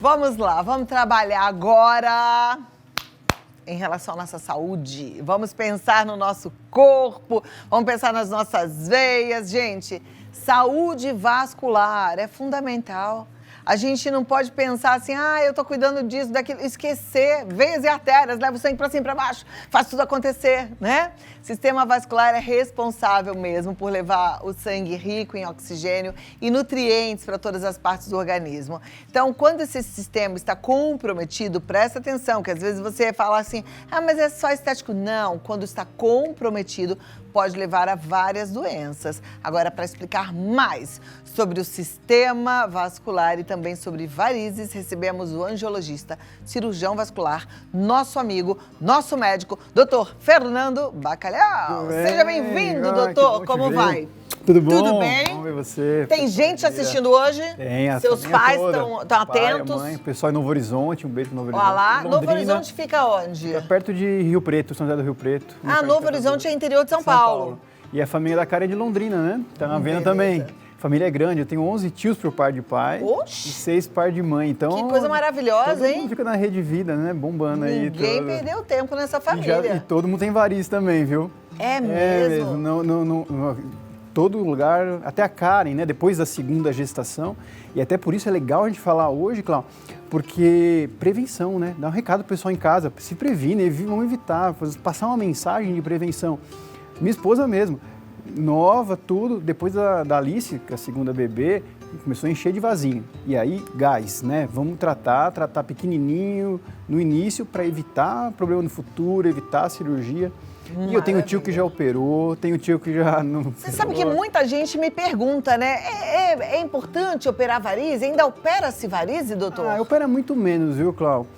Vamos lá, vamos trabalhar agora em relação à nossa saúde. Vamos pensar no nosso corpo, vamos pensar nas nossas veias. Gente, saúde vascular é fundamental. A gente não pode pensar assim, eu tô cuidando disso, daquilo, esquecer, veias e artérias, leva o sangue pra cima e pra baixo, faz tudo acontecer, né? Sistema vascular é responsável mesmo por levar o sangue rico em oxigênio e nutrientes para todas as partes do organismo. Então, quando esse sistema está comprometido, presta atenção, que às vezes você fala assim, mas é só estético. Não, quando está comprometido, pode levar a várias doenças. Agora, para explicar mais sobre o sistema vascular e também sobre varizes, recebemos o angiologista, cirurgião vascular, nosso amigo, nosso médico, Dr. Fernando Bacalhau. Seja bem-vindo, doutor. Como vai? Tudo bom? Tudo bem? Vamos ver você. Tem gente assistindo hoje? Tem, a Seus pais estão atentos? A mãe, o pessoal em Novo Horizonte, um beijo pro Novo Horizonte. Olha lá, Londrina, Novo Horizonte fica onde? Fica perto de Rio Preto, São José do Rio Preto. Novo Horizonte é interior de São Paulo. E a família da cara é de Londrina, né? Tá na venda também. A família é grande, eu tenho 11 tios por par de pai. Oxi. E 6 par de mãe, então... Que coisa maravilhosa, todo hein? mundo fica na Rede Vida, né? Bombando aí. Ninguém perdeu tempo nessa família. E todo mundo tem variz também, viu? É mesmo? Todo lugar, até a Karen, né? Depois da segunda gestação. E até por isso é legal a gente falar hoje, Cláudio, porque prevenção, né? Dá um recado pro pessoal em casa, se previne, vamos evitar, passar uma mensagem de prevenção. Minha esposa mesmo, nova, tudo, depois da Alice, que é a segunda bebê, começou a encher de vasinho. E aí, gás, né? Vamos tratar pequenininho no início para evitar problema no futuro, evitar a cirurgia. E eu tenho tio que já operou, tenho tio que já não operou. Você sabe que muita gente me pergunta, né? É importante operar varize? Ainda opera-se varize, doutor? Opera muito menos, viu, Cláudio?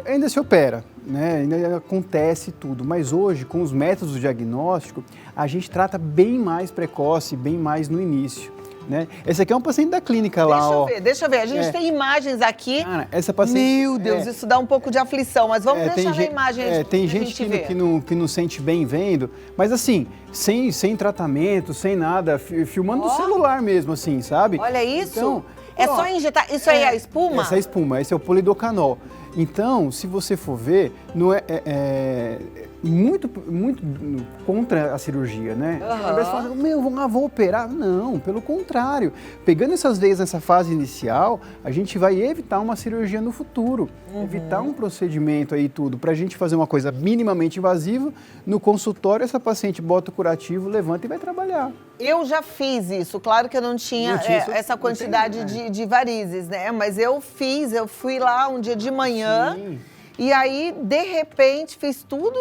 Ainda se opera, né? Ainda acontece tudo, mas hoje, com os métodos de diagnóstico, a gente trata bem mais precoce, bem mais no início. Né? Esse aqui é um paciente da clínica lá, Deixa eu ver. A gente tem imagens aqui. Cara, essa paciente... Meu Deus, isso dá um pouco de aflição, mas vamos deixar na imagem. Tem gente que não sente bem vendo, mas assim, sem tratamento, sem nada, filmando no celular mesmo, assim, sabe? Olha isso. Então, é só injetar. Isso aí é a espuma? Essa é a espuma, esse é o polidocanol. Então, se você for ver, não é muito contra a cirurgia, né? Às vezes fala, vou operar. Não, pelo contrário. Pegando essas veias nessa fase inicial, a gente vai evitar uma cirurgia no futuro. Evitar um procedimento aí tudo, pra gente fazer uma coisa minimamente invasiva. No consultório, essa paciente bota o curativo, levanta e vai trabalhar. Eu já fiz isso, claro que eu não tinha essa quantidade de varizes, né? Mas eu fui lá um dia de manhã. Sim. E aí, de repente, fiz tudo.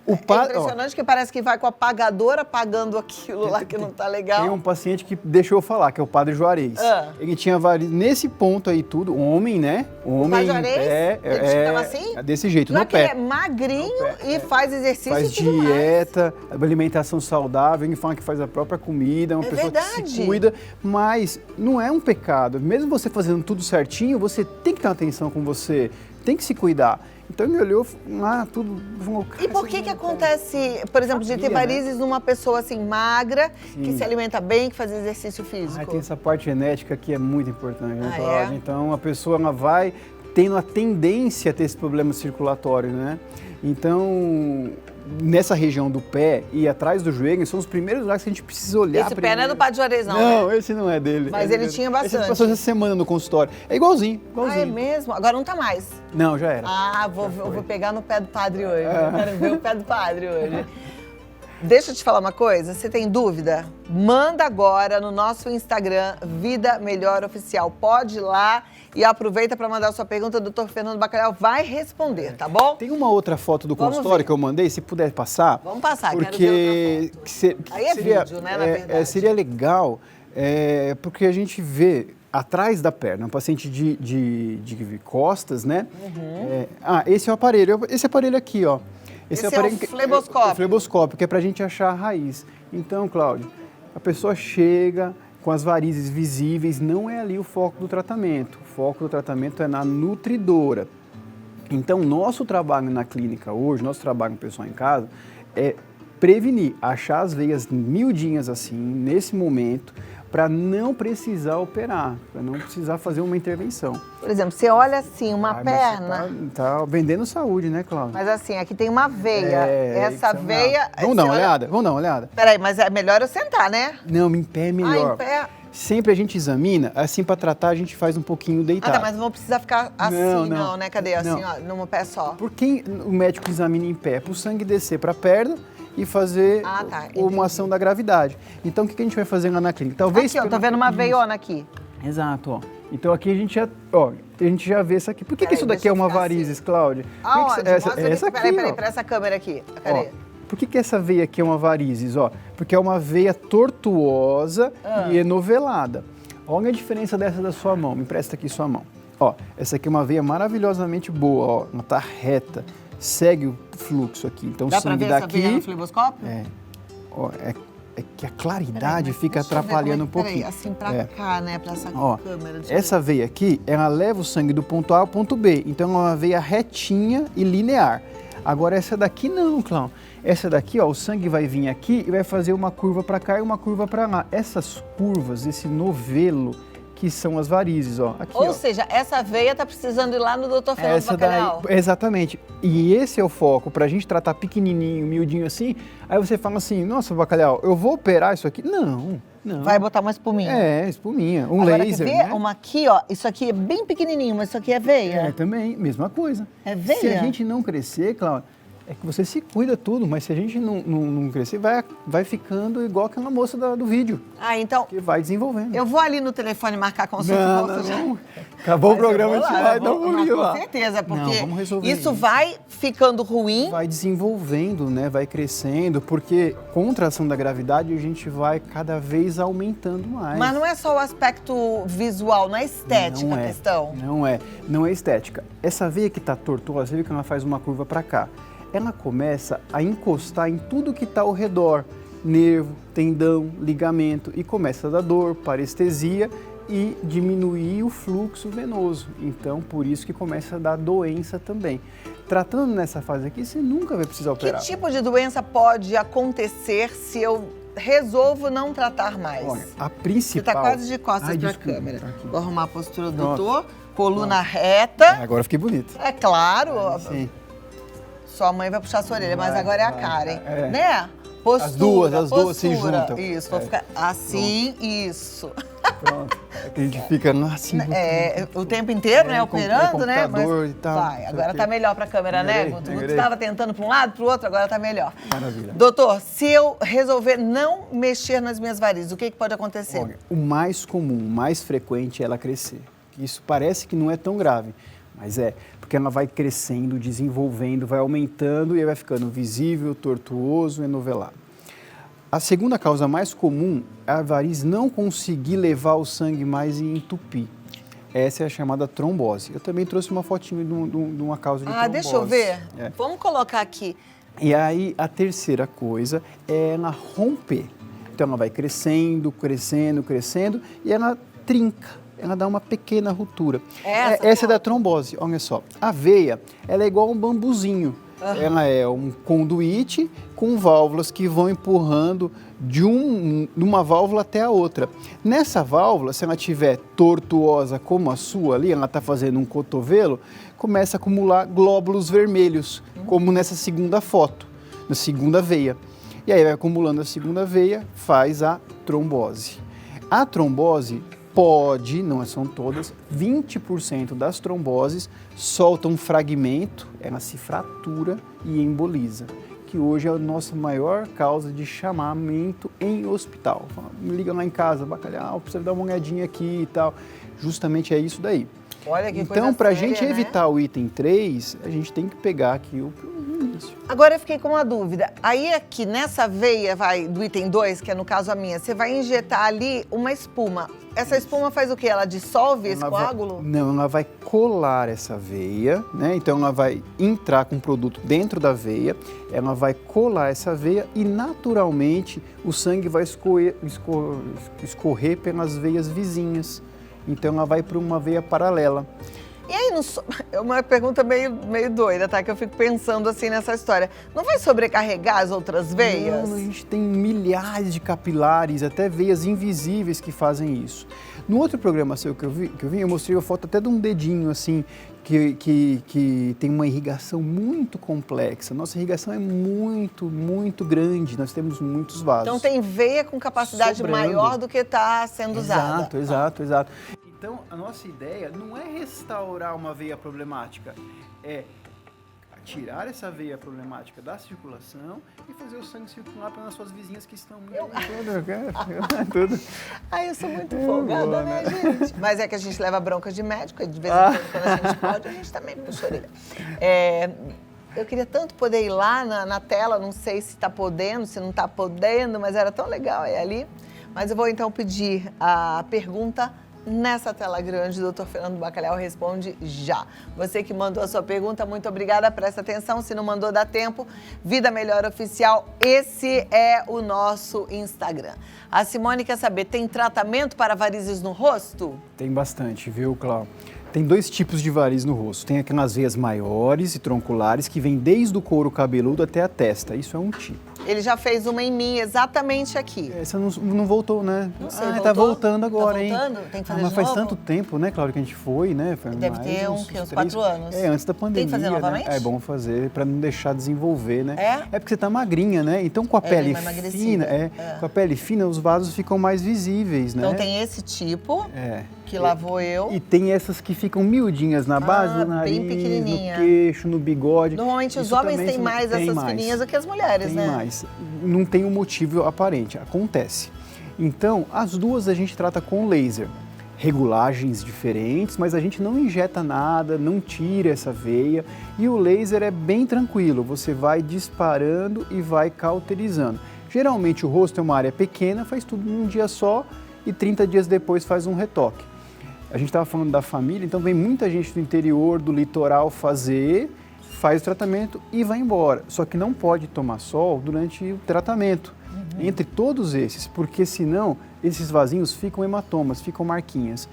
É impressionante que parece que vai com o apagador apagando aquilo lá que não tá legal. Tem um paciente que deixou eu falar, que é o Padre Juarez. Ele tinha variz nesse ponto aí tudo, homem, né? O Padre Juarez? Ele ficava assim? Desse jeito, não no pé. Ele é magrinho e faz exercício faz e tudo dieta, alimentação saudável, ele fala que faz a própria comida, é uma pessoa que se cuida, mas não é um pecado. Mesmo você fazendo tudo certinho, você tem que ter atenção com você, tem que se cuidar. Então ele olhou, tudo... E por que acontece, por exemplo, de ter varizes numa pessoa assim magra, que se alimenta bem, que faz exercício físico? Tem essa parte genética que é muito importante, né, Cláudia? Então a pessoa vai tendo a tendência a ter esse problema circulatório, né? Então, nessa região do pé e atrás do joelho, são os primeiros lugares que a gente precisa olhar. Esse pé não é do Padre Juarez, não, Não, né? esse não é dele. Mas ele tinha bastante. Esse passou essa semana no consultório. É igualzinho. É mesmo? Agora não tá mais. Não, já era. Vou pegar no pé do padre hoje. Eu quero ver o pé do padre hoje. Deixa eu te falar uma coisa, você tem dúvida? Manda agora no nosso Instagram, Vida Melhor Oficial. Pode ir lá e aproveita para mandar a sua pergunta, o doutor Fernando Bacalhau vai responder, tá bom? Tem uma outra foto do consultório que eu mandei, se puder passar. Vamos passar, porque quero ver aí seria, vídeo, né, na verdade. Seria legal, porque a gente vê atrás da perna, um paciente de costas, né? Esse é o aparelho, esse aparelho aqui, ó. Esse é o fleboscópio. É o fleboscópio, que é para a gente achar a raiz. Então, Cláudio, a pessoa chega com as varizes visíveis, não é ali o foco do tratamento. O foco do tratamento é na nutridora. Então, nosso trabalho na clínica hoje, nosso trabalho com o pessoal em casa, é prevenir, achar as veias miudinhas assim, nesse momento, para não precisar operar, para não precisar fazer uma intervenção. Por exemplo, você olha assim, uma Mas perna... você tá vendendo saúde, né, Cláudia? Mas assim, aqui tem uma veia. Essa isso é veia... Vamos dar uma olhada? Vamos dar uma olhada? Peraí, mas é melhor eu sentar, né? Não, em pé é melhor. Em pé... Sempre a gente examina, assim para tratar a gente faz um pouquinho deitado. Tá, mas não precisa ficar assim, não, né? Cadê? Assim, ó, num pé só. Por que o médico examina em pé? Para o sangue descer para a perna e fazer uma ação da gravidade. Então, o que a gente vai fazer lá na clínica? Talvez aqui, ó, tô vendo uma veiona aqui. Exato, ó. Então, aqui a gente já vê isso aqui. Por que isso daqui é uma varizes, assim, Cláudia? Aonde? Essa aqui, peraí, para essa câmera aqui. Cadê? Por que essa veia aqui é uma varizes? Ó, porque é uma veia tortuosa e enovelada. Olha a diferença dessa da sua mão. Me empresta aqui sua mão. Ó, essa aqui é uma veia maravilhosamente boa, ó. Ela tá reta. Segue o fluxo aqui. Então, dá o sangue pra ver daqui... essa veia no fleboscópio? Ó, é que a claridade fica atrapalhando um pouquinho. Peraí, assim pra cá, né? Pra essa câmera. Essa veia aqui, ela leva o sangue do ponto A ao ponto B. Então, é uma veia retinha e linear. Agora, essa daqui não, Cláudio. Essa daqui, ó, o sangue vai vir aqui e vai fazer uma curva para cá e uma curva para lá. Essas curvas, esse novelo, que são as varizes, ó. Aqui, Ou seja, essa veia tá precisando ir lá no Dr. Fernando Bacalhau. Exatamente. E esse é o foco, pra gente tratar pequenininho, miudinho assim. Aí você fala assim, nossa, Bacalhau, eu vou operar isso aqui? Não. Vai botar uma espuminha. Espuminha. Agora, laser, quer ver? né? Uma aqui, ó, isso aqui é bem pequenininho, mas isso aqui é veia. Também, mesma coisa. É veia? Se a gente não crescer, Cláudia, é que você se cuida tudo, mas se a gente não crescer, vai ficando igual aquela moça do vídeo. Então... Que vai desenvolvendo. Eu vou ali no telefone marcar consulta. Não. Acabou o programa, a gente vai dar um pulinho lá. Com certeza, porque vamos resolver isso vai ficando ruim. Vai desenvolvendo, né? Vai crescendo, porque contra a ação da gravidade a gente vai cada vez aumentando mais. Mas não é só o aspecto visual, não é estética a questão. Não é estética. Essa veia que está tortuosa, você vê que ela faz uma curva para cá. Ela começa a encostar em tudo que está ao redor, nervo, tendão, ligamento, e começa a dar dor, parestesia e diminuir o fluxo venoso. Então, por isso que começa a dar doença também. Tratando nessa fase aqui, você nunca vai precisar operar. Que tipo de doença pode acontecer se eu resolvo não tratar mais? Olha, a principal... Você está quase de costas para a câmera. Tá aqui. Vou arrumar a postura do doutor, coluna reta. Agora fiquei bonito. É claro. Sim. Sua mãe vai puxar a sua orelha, mas agora é a cara, hein? É. Né? Postura, as duas se juntam. Isso, vou ficar assim, isso. Pronto. É que a gente fica assim. O tempo inteiro, né? Operando, né? Mas e tal, vai, agora tá melhor pra câmera, né, Guto? Você estava tentando pra um lado, pro outro, agora tá melhor. Maravilha. Doutor, se eu resolver não mexer nas minhas varizes, o que pode acontecer? Olha, o mais comum, o mais frequente é ela crescer. Isso parece que não é tão grave, mas porque ela vai crescendo, desenvolvendo, vai aumentando e vai ficando visível, tortuoso, enovelado. A segunda causa mais comum é a variz não conseguir levar o sangue mais e entupir. Essa é a chamada trombose. Eu também trouxe uma fotinho de uma causa de trombose. Deixa eu ver. Vamos colocar aqui. E aí, a terceira coisa é ela romper. Então, ela vai crescendo, crescendo, crescendo e ela trinca. Ela dá uma pequena ruptura. Essa é da trombose, olha só. A veia, ela é igual um bambuzinho. Ela é um conduíte com válvulas que vão empurrando de uma válvula até a outra. Nessa válvula, se ela estiver tortuosa como a sua ali, ela está fazendo um cotovelo, começa a acumular glóbulos vermelhos, como nessa segunda foto, na segunda veia. E aí vai acumulando a segunda veia, faz a trombose. A trombose pode, não são todas, 20% das tromboses soltam um fragmento, ela se fratura e emboliza, que hoje é a nossa maior causa de chamamento em hospital. Me liga lá em casa, Bacalhau, precisa dar uma olhadinha aqui e tal. Justamente é isso daí. Olha que então, para a gente né? evitar o item 3, a gente tem que pegar aqui o início. Agora eu fiquei com uma dúvida. Aí aqui nessa veia do item 2, que é no caso a minha, você vai injetar ali uma espuma. Essa espuma faz o quê? Ela dissolve esse coágulo? Não, ela vai colar essa veia, né? Então ela vai entrar com o produto dentro da veia, ela vai colar essa veia e naturalmente o sangue vai escorrer pelas veias vizinhas. Então ela vai para uma veia paralela. E aí, é uma pergunta meio doida, tá? Que eu fico pensando assim nessa história. Não vai sobrecarregar as outras veias? Não, a gente tem milhares de capilares, até veias invisíveis que fazem isso. No outro programa seu que eu mostrei uma foto até de um dedinho assim, que tem uma irrigação muito complexa. Nossa irrigação é muito grande, nós temos muitos vasos. Então tem veia com capacidade maior do que está sendo usada. Exato. Então, a nossa ideia não é restaurar uma veia problemática, é tirar essa veia problemática da circulação e fazer o sangue circular para as suas vizinhas que estão muito... Tudo. Ai, eu sou muito folgada, né, gente? Mas é que a gente leva bronca de médico, e de vez em quando a gente pode, a gente também puxa a orelha. Eu queria tanto poder ir lá na tela, não sei se está podendo, se não está podendo, mas era tão legal ir ali. Mas eu vou então pedir a pergunta nessa tela grande. O Dr. Fernando Bacalhau responde já. Você que mandou a sua pergunta, muito obrigada, presta atenção. Se não mandou, dá tempo. Vida Melhor Oficial, esse é o nosso Instagram. A Simone quer saber, tem tratamento para varizes no rosto? Tem bastante, viu, Cláudio? Tem dois tipos de varizes no rosto. Tem aquelas veias maiores e tronculares que vêm desde o couro cabeludo até a testa. Isso é um tipo. Ele já fez uma em mim, exatamente aqui. Essa não voltou, né? Não sei, voltou? Tá voltando agora, hein? Tá voltando? Tem que fazer mas de faz novo? tanto tempo, né, Cláudio, que a gente foi, né? Foi Deve ter uns 4 anos. Antes da pandemia. Tem que fazer novamente? Né? É bom fazer, pra não deixar desenvolver, né? É porque você tá magrinha, né? Então com a pele fina, com a pele fina, os vasos ficam mais visíveis, né? Então tem esse tipo, que lá vou eu. E tem essas que ficam miudinhas na base do nariz, bem pequenininha. no queixo, no bigode. Normalmente os homens têm mais essas fininhas do que as mulheres, né? Tem mais. Não tem um motivo aparente, acontece. Então, as duas a gente trata com laser. Regulagens diferentes, mas a gente não injeta nada, não tira essa veia. E o laser é bem tranquilo, você vai disparando e vai cauterizando. Geralmente o rosto é uma área pequena, faz tudo num dia só e 30 dias depois faz um retoque. A gente estava falando da família, então vem muita gente do interior, do litoral faz o tratamento e vai embora. Só que não pode tomar sol durante o tratamento, entre todos esses, porque senão esses vasinhos ficam hematomas, ficam marquinhas.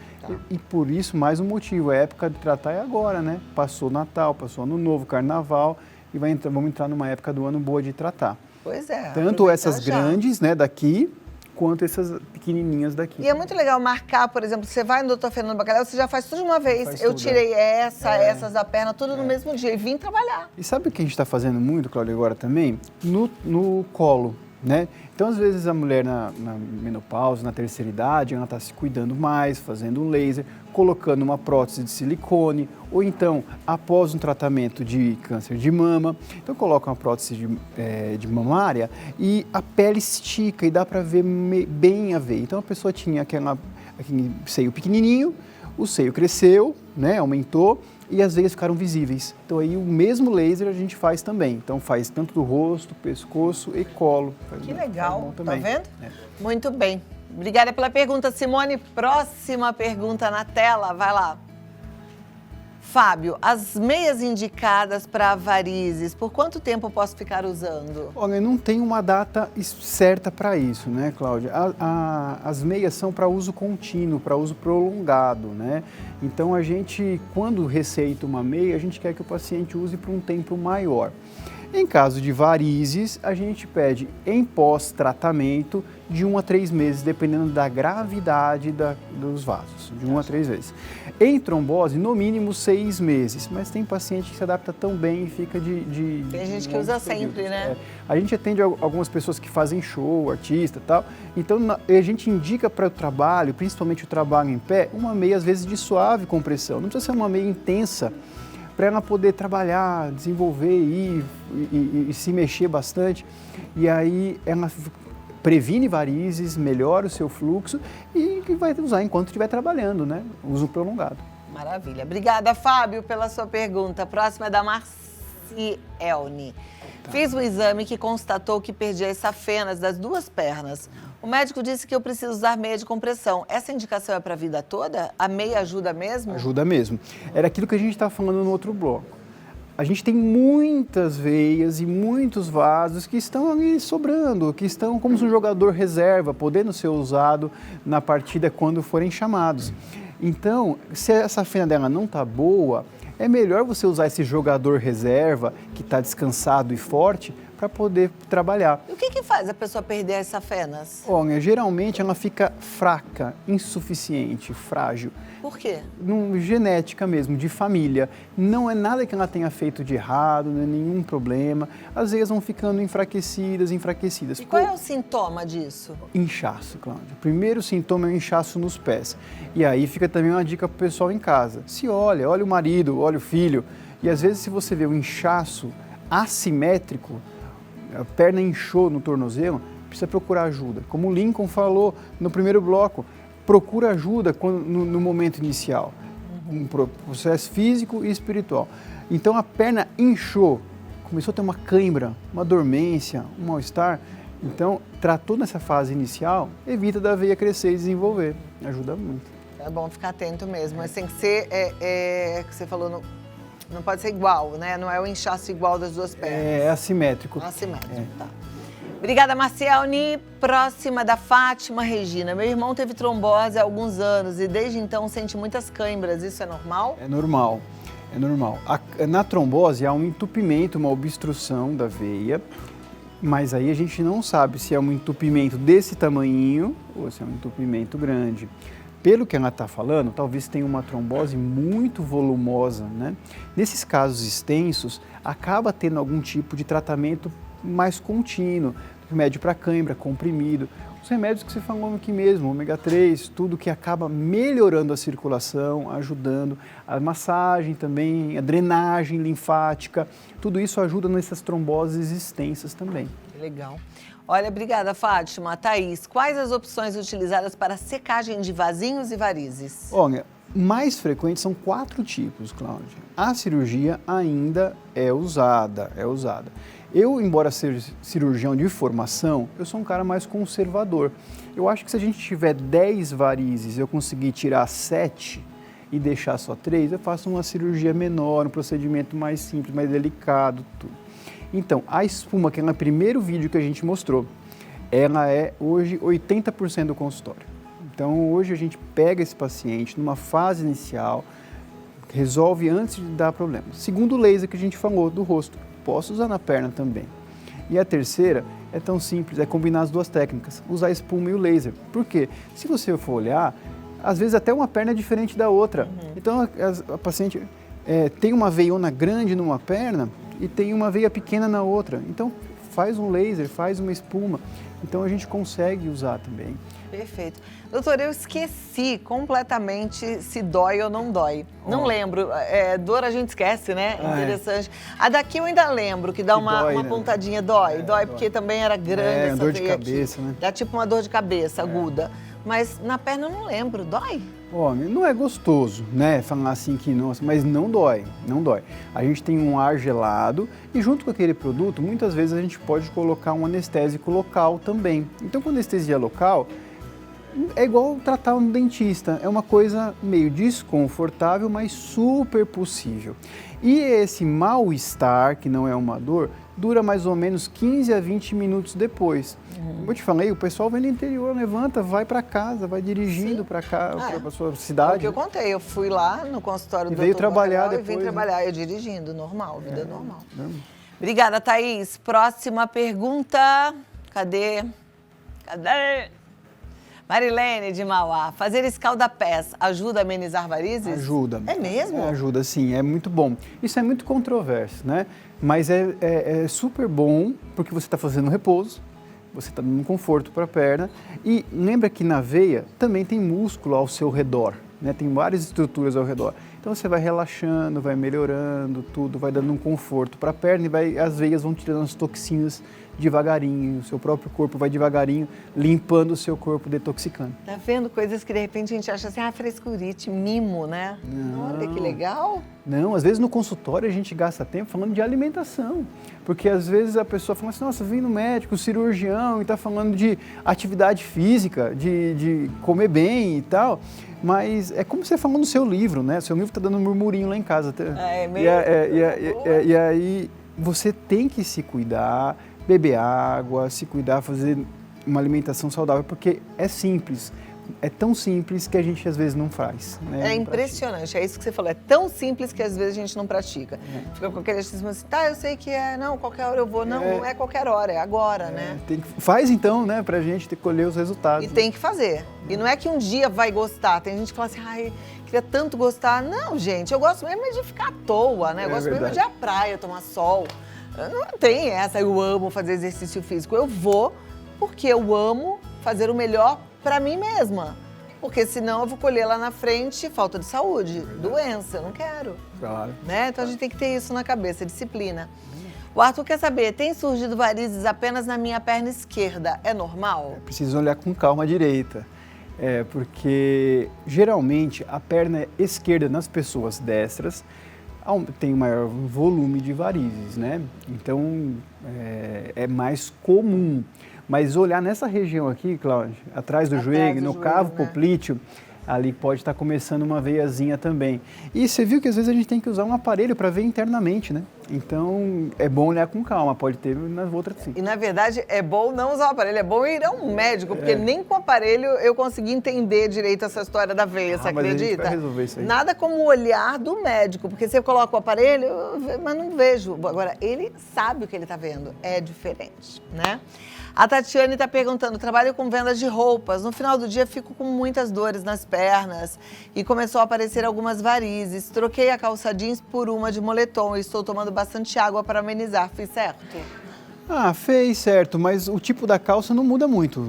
E por isso, mais um motivo, a época de tratar é agora, né? Passou Natal, passou Ano Novo, Carnaval, e vamos entrar numa época do ano boa de tratar. Pois é. Tanto essas grandes, né, daqui, quanto essas pequenininhas daqui. E é muito legal marcar, por exemplo, você vai no Dr. Fernando Bacalhau, você já faz tudo de uma vez. Eu tirei essas da perna, tudo no mesmo dia e vim trabalhar. E sabe o que a gente está fazendo muito, Cláudia, agora também? No colo, né? Então, às vezes, a mulher na menopausa, na terceira idade, ela está se cuidando mais, fazendo um laser, colocando uma prótese de silicone, ou então, após um tratamento de câncer de mama, então coloca uma prótese de mamária e a pele estica e dá para ver bem a veia. Então, a pessoa tinha aquele seio pequenininho, o seio cresceu, né, aumentou, e as veias ficaram visíveis. Então aí o mesmo laser a gente faz também. Então faz tanto do rosto, pescoço e colo. Que legal, tá vendo? Muito bem. Obrigada pela pergunta, Simone. Próxima pergunta na tela, vai lá. Fábio, as meias indicadas para varizes, por quanto tempo eu posso ficar usando? Olha, não tem uma data certa para isso, né, Cláudia? As meias são para uso contínuo, para uso prolongado, né? Então, a gente, quando receita uma meia, a gente quer que o paciente use por um tempo maior. Em caso de varizes, a gente pede em pós-tratamento de 1 a 3 meses, dependendo da gravidade dos vasos, de 1 a 3 vezes. Em trombose, no mínimo 6 meses, mas tem paciente que se adapta tão bem e fica Tem gente que usa sempre, né? A gente atende algumas pessoas que fazem show, artista e tal, então a gente indica para o trabalho, principalmente o trabalho em pé, uma meia às vezes de suave compressão, não precisa ser uma meia intensa, para ela poder trabalhar, desenvolver e se mexer bastante. E aí ela previne varizes, melhora o seu fluxo e vai usar enquanto estiver trabalhando, né? Uso prolongado. Maravilha. Obrigada, Fábio, pela sua pergunta. A próxima é da Marcielne. Fiz um exame que constatou que perdi as safenas das 2 pernas. O médico disse que eu preciso usar meia de compressão. Essa indicação é para a vida toda? A meia ajuda mesmo? Ajuda mesmo. Era aquilo que a gente estava falando no outro bloco. A gente tem muitas veias e muitos vasos que estão ali sobrando, que estão como um jogador reserva, podendo ser usado na partida quando forem chamados. Então, se essa fenda dela não está boa, é melhor você usar esse jogador reserva, que está descansado e forte, para poder trabalhar. E o que faz a pessoa perder as safenas? Olha, geralmente ela fica fraca, insuficiente, frágil. Por quê? Genética mesmo, de família. Não é nada que ela tenha feito de errado, não é nenhum problema. As veias vão ficando enfraquecidas. E qual é o sintoma disso? Inchaço, Cláudia. O primeiro sintoma é o inchaço nos pés. E aí fica também uma dica para o pessoal em casa. Se olha o marido, olha o filho. E às vezes se você vê um inchaço assimétrico, a perna inchou no tornozelo, precisa procurar ajuda. Como o Lincoln falou no primeiro bloco, procura ajuda no momento inicial, um processo físico e espiritual. Então a perna inchou, começou a ter uma cãibra, uma dormência, um mal-estar. Então, tratou nessa fase inicial, evita da veia crescer e desenvolver. Ajuda muito. É bom ficar atento mesmo, mas tem que ser, que você falou, não pode ser igual, né? Não é o inchaço igual das duas pernas. É assimétrico. Assimétrico, tá. Obrigada, Marcielne. Próxima da Fátima Regina. Meu irmão teve trombose há alguns anos e desde então sente muitas cãibras. Isso é normal? É normal, é normal. Na trombose há um entupimento, uma obstrução da veia, mas aí a gente não sabe se é um entupimento desse tamanhinho ou se é um entupimento grande. Pelo que ela está falando, talvez tenha uma trombose muito volumosa, né? Nesses casos extensos, acaba tendo algum tipo de tratamento mais contínuo, remédio para cãibra, comprimido, os remédios que você falou aqui mesmo, ômega 3, tudo que acaba melhorando a circulação, ajudando, a massagem também, a drenagem linfática, tudo isso ajuda nessas tromboses extensas também. Legal. Olha, obrigada, Fátima. Thaís, quais as opções utilizadas para secagem de vasinhos e varizes? Olha, mais frequentes são 4 tipos, Cláudia. A cirurgia ainda é usada. Eu, embora seja cirurgião de formação, eu sou um cara mais conservador. Eu acho que se a gente tiver 10 varizes e eu conseguir tirar 7 e deixar só 3, eu faço uma cirurgia menor, um procedimento mais simples, mais delicado, tudo. Então, a espuma, que é no primeiro vídeo que a gente mostrou, ela é hoje 80% do consultório. Então, hoje a gente pega esse paciente numa fase inicial, resolve antes de dar problema. Segundo laser que a gente falou do rosto, posso usar na perna também. E a terceira é tão simples, é combinar as duas técnicas, usar a espuma e o laser. Por quê? Se você for olhar, às vezes até uma perna é diferente da outra. Então, a paciente tem uma veiona grande numa perna e tem uma veia pequena na outra. Então, faz um laser, faz uma espuma. Então, a gente consegue usar também. Perfeito. Doutor, eu esqueci completamente se dói ou não dói. Não lembro. Dor a gente esquece, né? Interessante. A daqui eu ainda lembro, que dá uma dói, né? pontadinha. Dói, porque também era grande essa dor de veia cabeça, aqui. né? Dá tipo uma dor de cabeça aguda. Mas na perna eu não lembro. Dói? Homem, não é gostoso, né? Falar assim que nossa, mas não dói, não dói. A gente tem um ar gelado e junto com aquele produto, muitas vezes a gente pode colocar um anestésico local também. Então, com anestesia local, é igual tratar um dentista. É uma coisa meio desconfortável, mas super possível. E esse mal-estar, que não é uma dor, dura mais ou menos 15 a 20 minutos depois. Como eu te falei, o pessoal vem do interior, levanta, vai para casa, vai dirigindo para cá, para sua cidade. É o que eu contei, eu fui lá no consultório do veio Dr. trabalhar Bacalhau depois, e vim né? trabalhar, eu dirigindo, normal, vida normal. Normal. Obrigada, Thaís. Próxima pergunta. Cadê? Marilene de Mauá, fazer escalda-pés ajuda a amenizar varizes? Ajuda. É mesmo? Ajuda, sim, é muito bom. Isso é muito controverso, né? Mas é super bom porque você está fazendo repouso, você está dando um conforto para a perna e lembra que na veia também tem músculo ao seu redor, né? Tem várias estruturas ao redor. Então você vai relaxando, vai melhorando tudo, vai dando um conforto para a perna e as veias vão tirando as toxinas devagarinho, o seu próprio corpo vai devagarinho limpando o seu corpo, detoxicando. Tá vendo coisas que de repente a gente acha assim, frescurite, mimo, né? Não. Olha que legal. Não, às vezes no consultório a gente gasta tempo falando de alimentação, porque às vezes a pessoa fala assim, nossa, vem no médico, cirurgião, e está falando de atividade física, de comer bem e tal, mas é como você falou no seu livro, né? Seu livro está dando um murmurinho lá em casa. É mesmo? E aí você tem que se cuidar, beber água, se cuidar, fazer uma alimentação saudável, porque é simples. é tão simples que a gente às vezes não faz. Né? É impressionante, é isso que você falou. É tão simples que às vezes a gente não pratica. Fica com aquele achismo assim, tá, eu sei que não, qualquer hora eu vou. Não, não é qualquer hora, é agora, né? Faz então, né, pra gente ter que colher os resultados. E tem que fazer. E não é que um dia vai gostar. Tem gente que fala assim, ai, queria tanto gostar. Não, gente, eu gosto mesmo de ficar à toa, né? Eu gosto mesmo de ir à praia, tomar sol. Não tem essa, eu amo fazer exercício físico. Eu vou porque eu amo fazer o melhor pra mim mesma. Porque senão eu vou colher lá na frente falta de saúde, doença, eu não quero. Claro. Né? Então a gente tem que ter isso na cabeça, disciplina. O Arthur quer saber, tem surgido varizes apenas na minha perna esquerda, é normal? Preciso olhar com calma a direita. Porque geralmente a perna esquerda nas pessoas destras tem um maior volume de varizes, né? Então é mais comum. Mas olhar nessa região aqui, Cláudia, atrás do joelho, no cavo poplíteo, ali pode estar começando uma veiazinha também. E você viu que às vezes a gente tem que usar um aparelho para ver internamente, né? Então é bom olhar com calma, pode ter nas outras sim. E na verdade é bom não usar o aparelho, é bom ir a um médico, porque nem com o aparelho eu consegui entender direito essa história da veia, você acredita? Mas a gente vai resolver isso aí. Nada como o olhar do médico, porque você coloca o aparelho, mas não vejo. Agora, ele sabe o que ele está vendo, é diferente, né? A Tatiane está perguntando, trabalho com vendas de roupas, no final do dia fico com muitas dores nas pernas e começou a aparecer algumas varizes. Troquei a calça jeans por uma de moletom e estou tomando bastante água para amenizar, fiz certo? Fez certo, mas o tipo da calça não muda muito,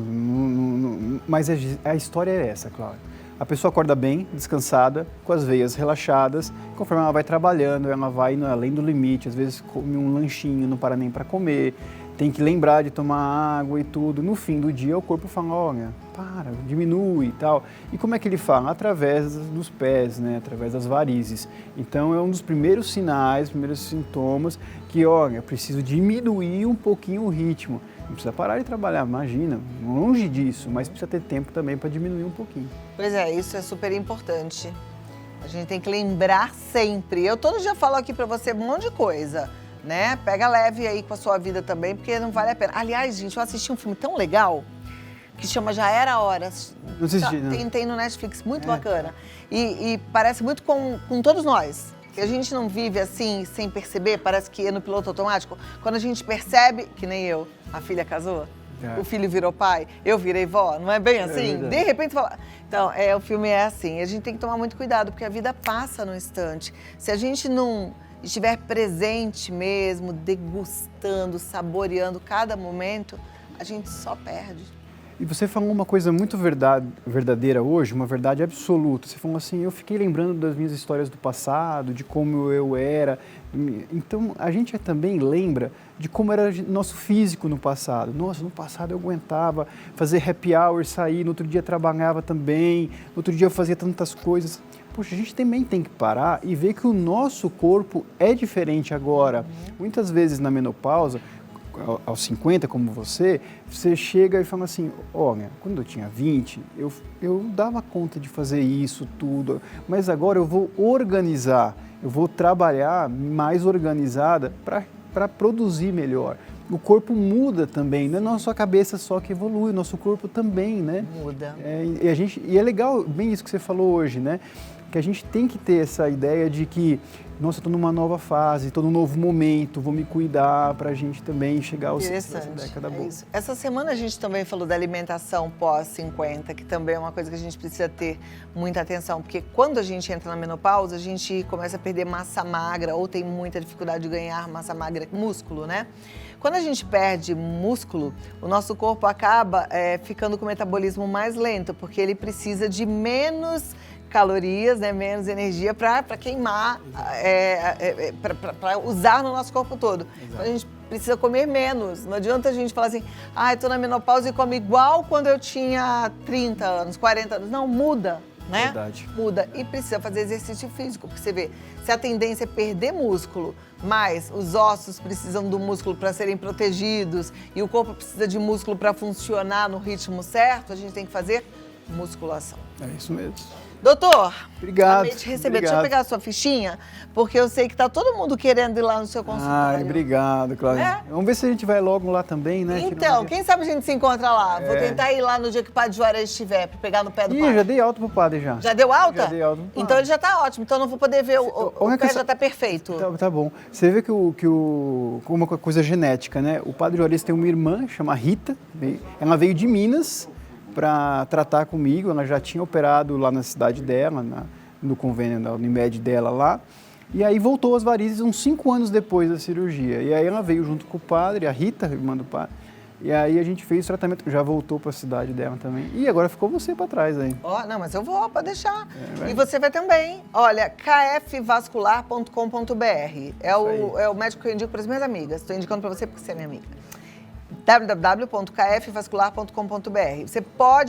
mas a história é essa, Cláudia. A pessoa acorda bem, descansada, com as veias relaxadas, conforme ela vai trabalhando, ela vai indo além do limite, às vezes come um lanchinho, não para nem para comer, tem que lembrar de tomar água e tudo. No fim do dia, o corpo fala, olha, para, diminui e tal. E como é que ele fala? Através dos pés, né? Através das varizes. Então, é um dos primeiros sinais, primeiros sintomas que, olha, eu preciso diminuir um pouquinho o ritmo. Não precisa parar de trabalhar, imagina, longe disso, mas precisa ter tempo também para diminuir um pouquinho. Pois é, isso é super importante. A gente tem que lembrar sempre. Eu todo dia falo aqui para você um monte de coisa, né? Pega leve aí com a sua vida também, porque não vale a pena. Aliás, gente, eu assisti um filme tão legal que chama Já Era a Hora. Não assisti, não. Tem no Netflix, muito bacana. E parece muito com todos nós. Que a gente não vive assim, sem perceber, parece que é no piloto automático. Quando a gente percebe, que nem eu, a filha casou, o filho virou pai, eu virei vó, não é bem assim? De repente fala... Então, o filme é assim, a gente tem que tomar muito cuidado, porque a vida passa no instante. Se a gente não estiver presente mesmo, degustando, saboreando cada momento, a gente só perde. E você falou uma coisa muito verdadeira hoje, uma verdade absoluta. Você falou assim, eu fiquei lembrando das minhas histórias do passado, de como eu era. Então, a gente também lembra de como era nosso físico no passado. Nossa, no passado eu aguentava fazer happy hour, sair, no outro dia trabalhava também, no outro dia eu fazia tantas coisas. Poxa, a gente também tem que parar e ver que o nosso corpo é diferente agora. Muitas vezes na menopausa, aos 50, como você chega e fala assim, olha, quando eu tinha 20, eu dava conta de fazer isso tudo, mas agora eu vou organizar, eu vou trabalhar mais organizada para produzir melhor. O corpo muda também, não é nossa cabeça só que evolui, o nosso corpo também, né? Muda. E é legal, bem isso que você falou hoje, né? Que a gente tem que ter essa ideia de que, nossa, estou numa nova fase, estou num novo momento, vou me cuidar para a gente também chegar ao centro dessa década boa. Isso. Essa semana a gente também falou da alimentação pós-50, que também é uma coisa que a gente precisa ter muita atenção, porque quando a gente entra na menopausa, a gente começa a perder massa magra ou tem muita dificuldade de ganhar massa magra, músculo, né? Quando a gente perde músculo, o nosso corpo acaba ficando com o metabolismo mais lento, porque ele precisa de menos calorias, né, menos energia para queimar, para usar no nosso corpo todo. Então, a gente precisa comer menos. Não adianta a gente falar assim, estou na menopausa e como igual quando eu tinha 30 anos, 40 anos. Não, muda, né? Verdade. Muda. E precisa fazer exercício físico, porque você vê, se a tendência é perder músculo, mas os ossos precisam do músculo para serem protegidos e o corpo precisa de músculo para funcionar no ritmo certo, a gente tem que fazer musculação. É isso mesmo. Doutor, Obrigado, amei te receber. Deixa eu obrigado. pegar a sua fichinha, porque eu sei que tá todo mundo querendo ir lá no seu consultório. Ai, obrigado, Cláudia. É? Vamos ver se a gente vai logo lá também, né? Então, quem sabe a gente se encontra lá. Vou tentar ir lá no dia que o Padre Juarez estiver, pra pegar no pé do Ih, padre. já dei alta pro padre já. Já deu alta? Já dei alta pro padre. Então ele já tá ótimo, então eu não vou poder ver, o pé já tá perfeito. Tá bom. Você vê que uma coisa genética, né? O padre Juarez tem uma irmã, chama Rita. Ela veio de Minas para tratar comigo. Ela já tinha operado lá na cidade dela, no convênio da Unimed dela lá. E aí voltou às varizes uns 5 anos depois da cirurgia. E aí ela veio junto com o padre, a Rita, irmã do padre. E aí a gente fez o tratamento, já voltou para a cidade dela também. E agora ficou você para trás aí. Ó, não, mas eu vou, pode deixar. E você vai também. Olha, kfvascular.com.br. É o médico que eu indico para as minhas amigas. Estou indicando para você porque você é minha amiga. www.kfvascular.com.br. Você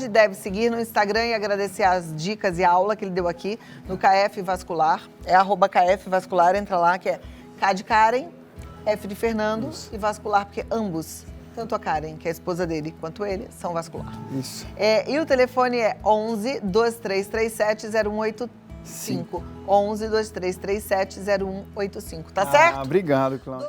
deve seguir no Instagram e agradecer as dicas e a aula que ele deu aqui no KF Vascular. É @KFVascular, entra lá, que é K de Karen, F de Fernando e Vascular, porque ambos, tanto a Karen, que é a esposa dele, quanto ele, são vascular. Isso. E o telefone é 11 2337 0185. 11 2337 0185, tá certo? Obrigado, Cláudia.